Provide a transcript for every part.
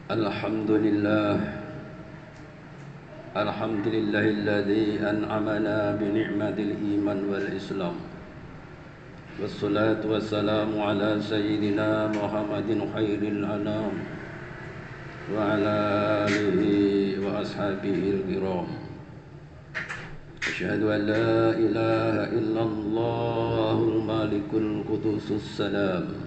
Alhamdulillah, alhamdulillahilladzi an'amana bi ni'matil iman wal islam. Wassalatu wassalamu ala sayyidina Muhammadin khairil anam wa ala alihi wa ashabihi al-kiram. Asyhadu an la ilaha illallahul malikul qudusus salam.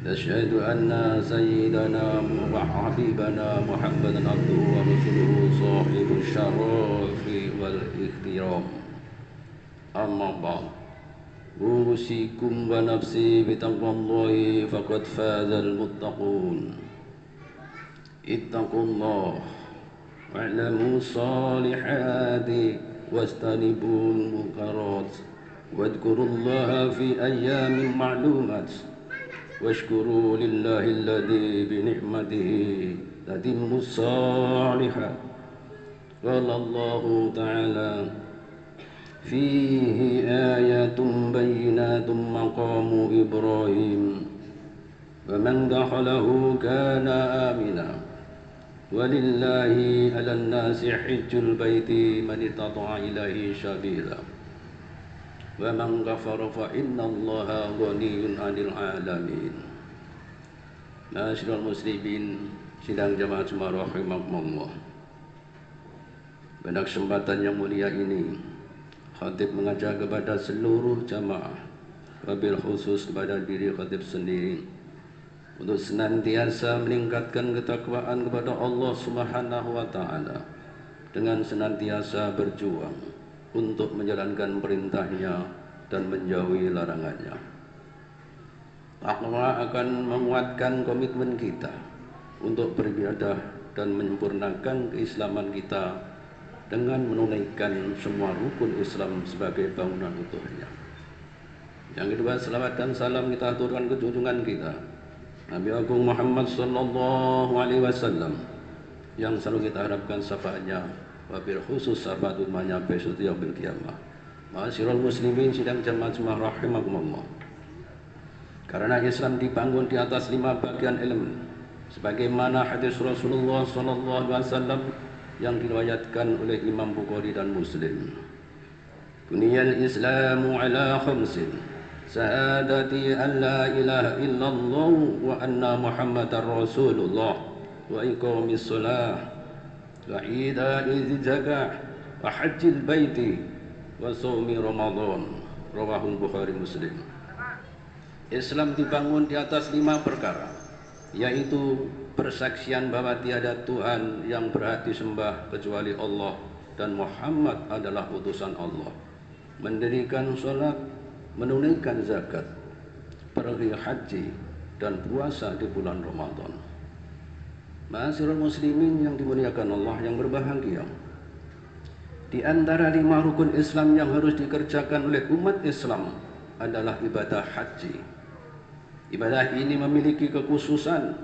أشهد أن سيدنا وحبيبنا محمدا عبده ورسوله صاحب الشرف والاحترام أما بعد أوصيكم ونفسي بتقوى الله فقد فاز المتقون اتقوا الله واعلموا الصالحات واجتنبوا المنكرات واذكروا الله في أيام معلومات واشكروا لله الذي بنعمته تتم الصالحات. قال الله تعالى فيه آيات بينات مقام إبراهيم ومن دخله كان آمنا ولله على الناس حج البيت من استطاع إليه سبيلا wa man ghafara fa innallaha ghaniyyun 'anil 'alamin. Ma'asyiral muslimin, sidang jamaah Jumat rahimakumullah. Pada kesempatan yang mulia ini, khatib mengajak kepada seluruh jamaah, wabil khusus kepada diri khatib sendiri, untuk senantiasa meningkatkan ketakwaan kepada Allah Subhanahu wa taala dengan senantiasa berjuang untuk menjalankan perintahnya dan menjauhi larangannya. Takwa akan menguatkan komitmen kita untuk beribadah dan menyempurnakan keislaman kita dengan menunaikan semua rukun Islam sebagai bangunan utuhnya. Yang kedua, selawat dan salam kita aturkan ke junjungan kita Nabi Agung Muhammad sallallahu alaihi wasallam yang selalu kita harapkan syafaatnya, wabil khusus syafaat umatnya besok yaumil qiyamah. Ma'asyiral muslimin, sidang jamaah rahimakumullah. Karena Islam dibangun di atas 5 bagian elemen, sebagaimana hadis Rasulullah sallallahu alaihi wasallam yang diriwayatkan oleh Imam Bukhari dan Muslim. Buniyal Islamu ala khamsin: syahadati an la ilaha illallah wa anna Muhammadar Rasulullah wa iqamis shalah wa idaiz zakah wa hajjil baiti wa shaumi Ramadan. Rawahul Bukhari Muslim. Islam dibangun di atas 5 perkara, yaitu persaksian bahwa tiada Tuhan yang berhak disembah kecuali Allah dan Muhammad adalah utusan Allah, mendirikan salat, menunaikan zakat, pergi haji dan puasa di bulan Ramadan. Ma'asyiral muslimin yang dimuliakan Allah yang berbahagia, di antara 5 rukun Islam yang harus dikerjakan oleh umat Islam adalah ibadah haji. Ibadah ini memiliki kekhususan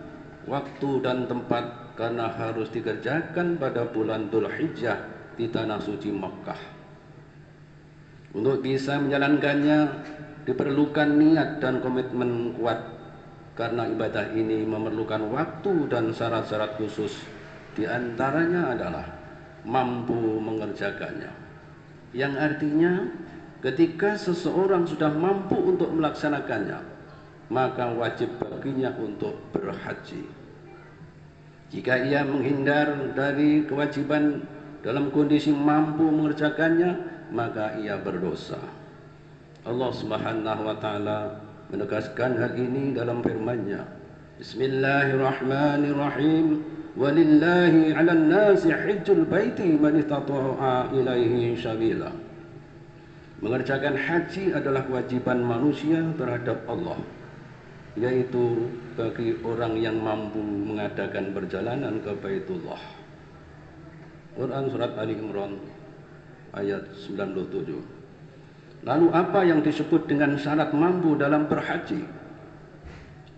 waktu dan tempat karena harus dikerjakan pada bulan Dzulhijjah di tanah suci Makkah. Untuk bisa menjalankannya diperlukan niat dan komitmen kuat, karena ibadah ini memerlukan waktu dan syarat-syarat khusus. Di antaranya adalah mampu mengerjakannya, yang artinya ketika seseorang sudah mampu untuk melaksanakannya, maka wajib baginya untuk berhaji. Jika ia menghindar dari kewajiban dalam kondisi mampu mengerjakannya, maka ia berdosa. Allah Subhanahu wa taala menegaskan hal ini dalam firman-Nya, Bismillahirrahmanirrahim, walillahi 'alan nasi hajjul baiti man istata'a ilaihi sabila. Mengerjakan haji adalah kewajiban manusia terhadap Allah, yaitu bagi orang yang mampu mengadakan perjalanan ke Baitullah. Quran surat Ali Imran ayat 97. Lalu apa yang disebut dengan syarat mampu dalam berhaji?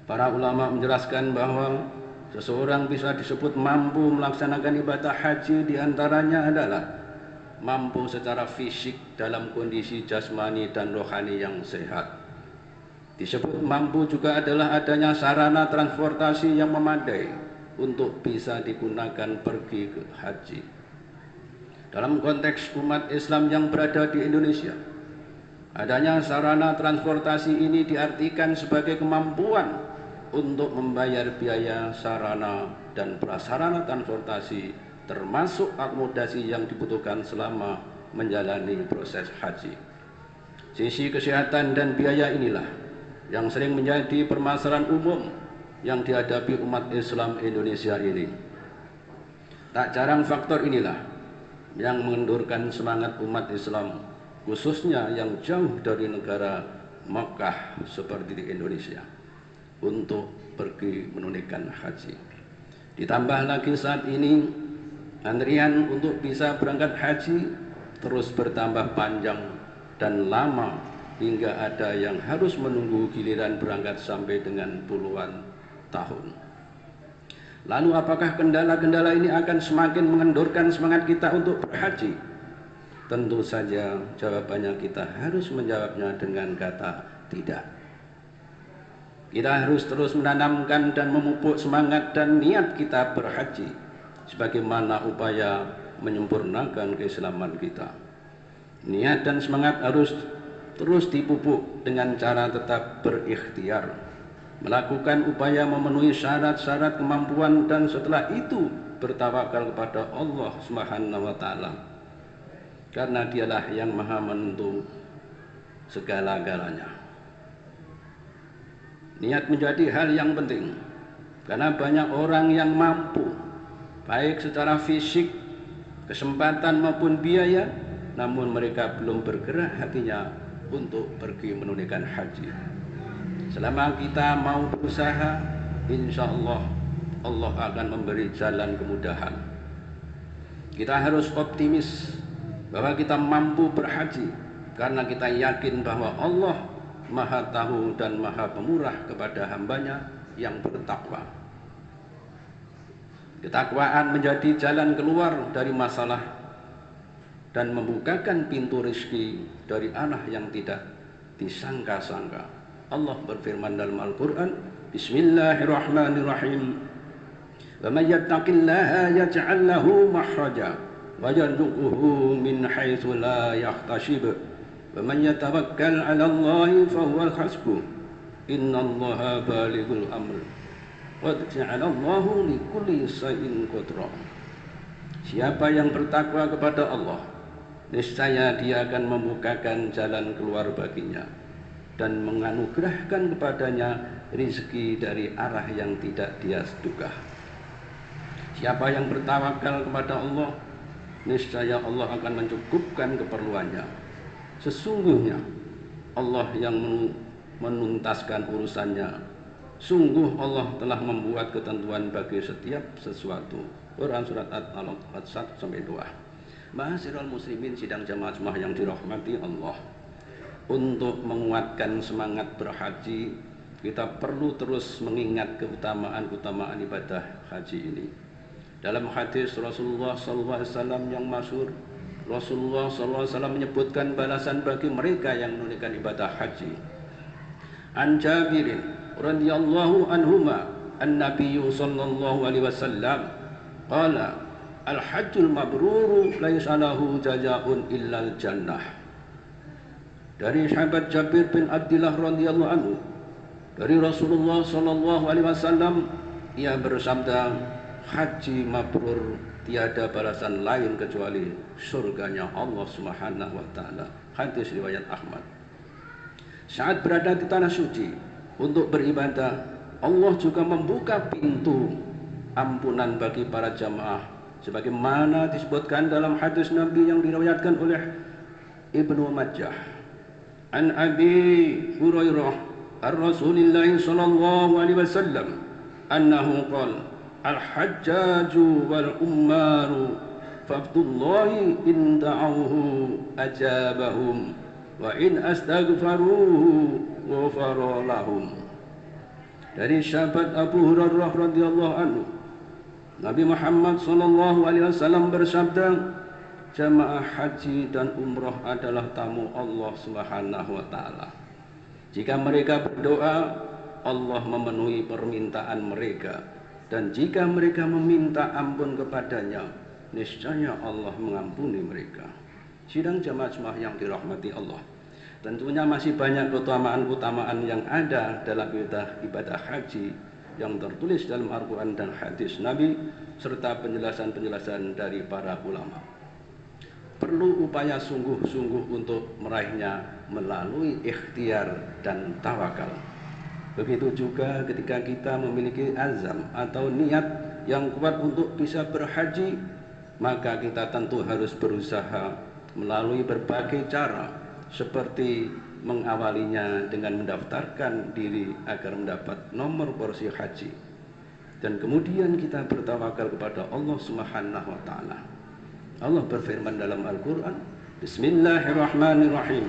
Para ulama menjelaskan bahwa seseorang bisa disebut mampu melaksanakan ibadah haji diantaranya adalah mampu secara fisik dalam kondisi jasmani dan rohani yang sehat. Disebut mampu juga adalah adanya sarana transportasi yang memadai, untuk bisa digunakan pergi ke haji. Dalam konteks umat Islam yang berada di Indonesia, adanya sarana transportasi ini diartikan sebagai kemampuan untuk membayar biaya sarana dan prasarana transportasi, termasuk akomodasi yang dibutuhkan selama menjalani proses haji. Sisi kesehatan dan biaya inilah yang sering menjadi permasalahan umum yang dihadapi umat Islam Indonesia ini. Tak jarang faktor inilah yang mengendurkan semangat umat Islam, khususnya yang jauh dari negara Makkah seperti di Indonesia, untuk pergi menunaikan haji. Ditambah lagi saat ini antrian untuk bisa berangkat haji terus bertambah panjang dan lama, hingga ada yang harus menunggu giliran berangkat sampai dengan puluhan tahun. Lalu apakah kendala-kendala ini akan semakin mengendurkan semangat kita untuk berhaji? Tentu saja jawabannya kita harus menjawabnya dengan kata tidak. Kita harus terus menanamkan dan memupuk semangat dan niat kita berhaji sebagaimana upaya menyempurnakan keislaman kita. Niat dan semangat harus terus dipupuk dengan cara tetap berikhtiar, melakukan upaya memenuhi syarat-syarat kemampuan, dan setelah itu bertawakal kepada Allah Subhanahu wa taala. Karena dialah yang maha menentu segala-galanya. Niat menjadi hal yang penting, karena banyak orang yang mampu, baik secara fisik, kesempatan maupun biaya, namun mereka belum bergerak hatinya untuk pergi menunaikan haji. Selama kita mau berusaha, insya Allah Allah akan memberi jalan kemudahan. Kita harus optimis bahwa kita mampu berhaji, karena kita yakin bahwa Allah Maha Tahu dan Maha Pemurah kepada hambanya yang bertakwa. Ketakwaan menjadi jalan keluar dari masalah dan membukakan pintu rezeki dari arah yang tidak disangka-sangka. Allah berfirman dalam Al-Quran, Bismillahirrahmanirrahim, wa may yattaqillaha yaj'al lahu makhraja wa yarzuqhu min haitsu la yahtasib wa man yatawakkal 'ala Allahi fa huwa hasbuh innallaha balighul amr qad ja'ala Allahu likulli shay'in qadra. Siapa yang bertakwa kepada Allah, niscaya dia akan membukakan jalan keluar baginya dan menganugerahkan kepadanya rezeki dari arah yang tidak dia duga. Siapa yang bertawakal kepada Allah, niscaya Allah akan mencukupkan keperluannya. Sesungguhnya Allah yang menuntaskan urusannya. Sungguh Allah telah membuat ketentuan bagi setiap sesuatu. Quran surat At-Talaq 1-2. Ma'asyiral muslimin sidang jamaah yang dirahmati Allah. Untuk menguatkan semangat berhaji, kita perlu terus mengingat keutamaan-keutamaan ibadah haji ini. Dalam hadis Rasulullah SAW yang masyhur, Rasulullah SAW menyebutkan balasan bagi mereka yang menunaikan ibadah haji. An Jabirin radhiyallahu anhuma an-nabiy sallallahu alaihi wasallam qala al-hajjul mabrur laisa lahu jazaa'un illal jannah. Dari sahabat Jabir bin Abdullah radhiyallahu anhu, dari Rasulullah sallallahu alaihi wasallam, ia bersabda, haji mabrur tiada balasan lain kecuali surganya Allah Subhanahu wa taala. Hadis riwayat Ahmad. Saat berada di tanah suci untuk beribadah, Allah juga membuka pintu ampunan bagi para jamaah, sebagaimana disebutkan dalam hadis Nabi yang diriwayatkan oleh Ibnu Majah. An Abi Hurairah ar-Rasulillah sallallahu alaihi wasallam annahu qala al-hajjaju wal ummaru fabdullahi in da'awhu ajabahum wa in astaghfaruhu ghafara lahum. Dari sahabat Abu Hurairah radhiyallahu anhu, Nabi Muhammad sallallahu alaihi wasallam bersabda, jamaah haji dan umrah adalah tamu Allah Subhanahu wa taala. Jika mereka berdoa, Allah memenuhi permintaan mereka. Dan jika mereka meminta ampun kepadanya, niscaya Allah mengampuni mereka. Sidang jamaah yang dirahmati Allah, tentunya masih banyak keutamaan-keutamaan yang ada dalam ibadah haji yang tertulis dalam Al-Quran dan hadis Nabi, serta penjelasan-penjelasan dari para ulama. Perlu upaya sungguh-sungguh untuk meraihnya melalui ikhtiar dan tawakal. Begitu juga ketika kita memiliki azam atau niat yang kuat untuk bisa berhaji, maka kita tentu harus berusaha melalui berbagai cara, seperti mengawalinya dengan mendaftarkan diri agar mendapat nomor porsi haji, dan kemudian kita bertawakal kepada Allah Subhanahu wa taala. Allah berfirman dalam Al-Qur'an, Bismillahirrahmanirrahim.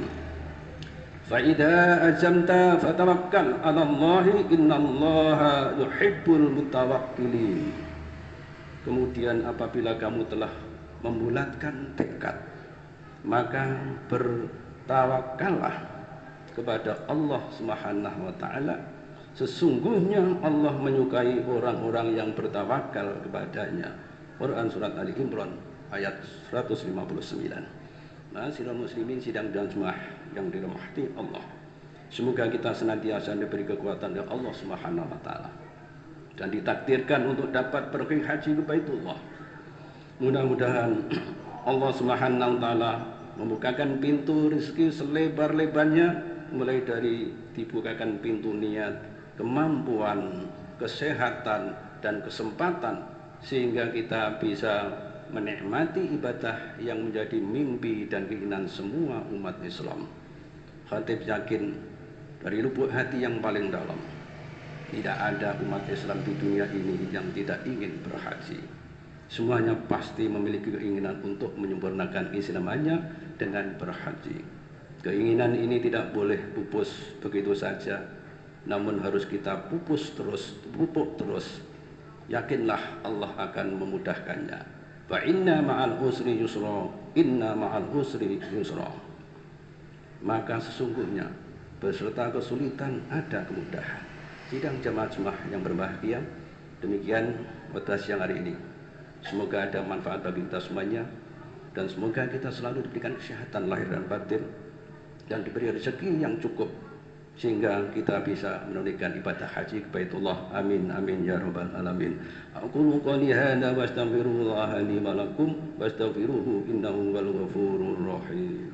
Fa'idha azamta fatawakkal 'ala Allahi innallaha yuhibbul mutawakkilin. Kemudian apabila kamu telah membulatkan tekad, maka bertawakallah kepada Allah Subhanahu wa taala. Sesungguhnya Allah menyukai orang-orang yang bertawakal kepadanya. Quran surat Ali Imran ayat 159. Sidang muslimin, sidang dan jemaah yang dirahmati Allah, semoga kita senantiasa diberi kekuatan dari Allah Subhanahu wa taala dan ditakdirkan untuk dapat pergi haji ke Baitullah. Mudah-mudahan Allah Subhanahu wa taala membukakan pintu rezeki selebar-lebarnya, mulai dari dibukakan pintu niat, kemampuan, kesehatan dan kesempatan, sehingga kita bisa menikmati ibadah yang menjadi mimpi dan keinginan semua umat Islam. Khatib yakin dari lubuk hati yang paling dalam, tidak ada umat Islam di dunia ini yang tidak ingin berhaji. Semuanya pasti memiliki keinginan untuk menyempurnakan Islamannya dengan berhaji. Keinginan ini tidak boleh pupus begitu saja, namun harus kita pupuk terus. Yakinlah Allah akan memudahkannya. Fa inna ma'al usri yusra, inna ma'al usri yusra. Maka sesungguhnya beserta kesulitan ada kemudahan. Sidang jemaah yang berbahagia, demikian pada siang hari ini. Semoga ada manfaat bagi kita semuanya, dan semoga kita selalu diberikan kesehatan lahir dan batin, dan diberi rezeki yang cukup, sehingga kita bisa menunaikan ibadah haji ke Baitullah. Amin amin ya rabbal alamin. Aqulu qali hadza wa astaghfirullah li wa lakum wastaghfiruhu innahu huwal ghafurur rahim.